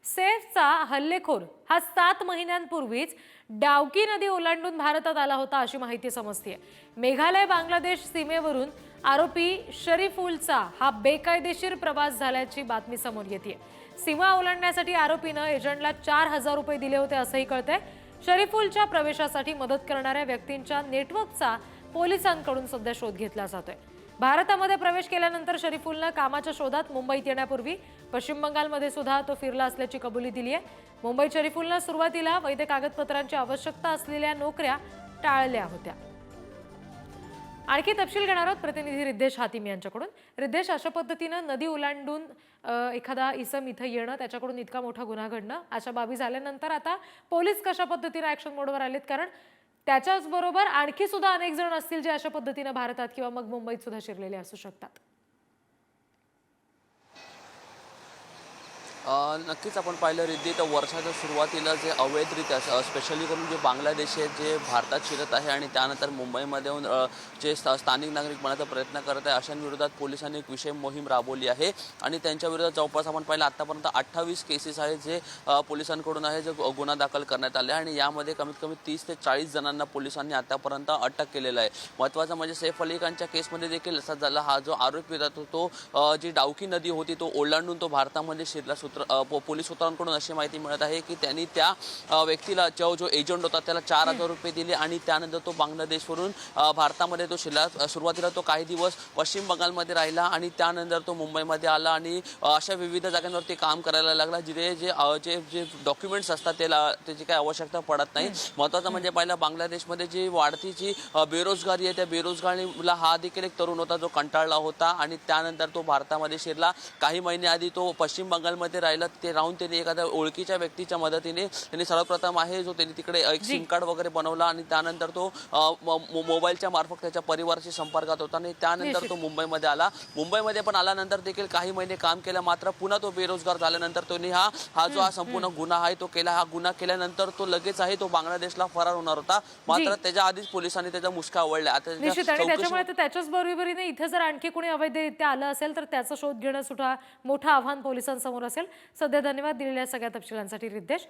सैफचा हल्लेखोर हा 7 महिन्यांपूर्वीच डावकी नदी ओलांडून भारतात आला होता अशी माहिती समजते। मेघालय बांगलादेश सीमेवरून आरोपी शरीफुलचा हा बेकायदेशीर प्रवास झाल्याची बातमी समोर येते। सीमा ओलांडण्यासाठी आरोपीनं एजंटला 4000 रुपये दिले होते असंही कळतंय। शरीफुलच्या प्रवेशासाठी मदत करणाऱ्या व्यक्तींच्या नेटवर्कचा पोलिसांकडून सध्या शोध घेतला जातोय। भारतामध्ये प्रवेश केल्यानंतर शरीफुलने कामाच्या शोधात मुंबईत येण्यापूर्वी पश्चिम बंगालमध्ये सुद्धा तो फिरला असल्याची कबुली दिली आहे। मुंबईत शरीफुलने सुरुवातीला वैध कागदपत्रांची आवश्यकता असलेल्या नोकऱ्या टाळल्या होत्या। आणखी तपशील घेणार आहोत प्रतिनिधी रिद्धेश हातिम यांच्याकडून। रिद्धेश, अशा पद्धतीनं नदी ओलांडून एखादा इसम इथं येणं, त्याच्याकडून इतका मोठा गुन्हा घडणं, अशा बाबी झाल्यानंतर आता पोलीस कशा पद्धतीने ऍक्शन मोडवर आलेत? कारण त्याच्याच बरोबर आणखी सुद्धा अनेक जण असतील जे अशा पद्धतीने भारतात किंवा मग मुंबईत सुद्धा शिरलेले असू शकतात। नक्कीच आपण पाहिलं रिद्धी, तर वर्षाच्या सुरुवातीला जे अवैधरित्या स्पेशली करून जे बांगलादेशी आहेत जे भारतात शिरत आहे आणि त्यानंतर मुंबईमध्ये येऊन जे स्थानिक नागरिक बनण्याचा प्रयत्न करत आहे, अशांविरोधात पोलिसांनी एक विशेष मोहीम राबवली आहे आणि त्यांच्या विरोधात जवळपास आपण पाहिलं आतापर्यंत 28 केसेस आहेत जे पोलिसांकडून आहे जे गुन्हा दाखल करण्यात आले आणि यामध्ये कमीत कमी 30 ते 40 जणांना पोलिसांनी आतापर्यंत अटक केलेलं आहे। महत्त्वाचं म्हणजे सैफ अली खानच्या केसमध्ये देखील असा झाला, हा जो आरोपी होता तो जी डावकी नदी होती तो ओलांडून तो भारतामध्ये शिरला। पोलीस सूत्रांकडून अशी माहिती मिळत आहे की त्यांनी त्या व्यक्तीला जो एजंट होता त्याला 4000 रुपये दिले आणि त्यानंतर तो बांगलादेशवरून भारतामध्ये तो शिरला। सुरुवातीला तो काही दिवस पश्चिम बंगालमध्ये राहिला आणि त्यानंतर तो मुंबईमध्ये आला आणि अशा विविध जागांवरती काम करायला लागला जिथे जे डॉक्युमेंट्स असतात त्याची काही आवश्यकता पडत नाही। महत्त्वाचं म्हणजे पाहिलं, बांगलादेशमध्ये जी वाढती जी बेरोजगारी आहे त्या बेरोजगारीला हा देखील एक तरुण होता जो कंटाळला होता आणि त्यानंतर तो भारतामध्ये शिरला। काही महिने आधी तो पश्चिम बंगालमध्ये राहिला, ते राहून त्यांनी एखाद्या ओळखीच्या व्यक्तीच्या मदतीने त्यांनी सर्वप्रथम आहे जो त्यांनी तिकडे एक सिम कार्ड वगैरे बनवला आणि त्यानंतर तो मोबाईलच्या मार्फत त्याच्या परिवाराशी संपर्कात होता आणि त्यानंतर तो मुंबईमध्ये आला। मुंबईमध्ये पण आल्यानंतर देखील काही महिने काम केलं, मात्र पुन्हा तो बेरोजगार झाल्यानंतर त्यांनी हा जो संपूर्ण गुन्हा आहे तो केला। हा गुन्हा केल्यानंतर तो लगेच आहे तो बांगलादेशला फरार होणार होता, मात्र त्याच्या आधीच पोलिसांनी त्याच्या मुसक्या आवळल्या। आता त्याच्यामुळे त्याच्याच बरोबरीने इथे जर आणखी कोणी अवैधरित्या आलं असेल तर त्याचा शोध घेणं सुद्धा मोठं आव्हान पोलिसांसमोर असेल। सध्या धन्यवाद दिलेल्या सगळ्या तपशिलांसाठी रिद्धेश।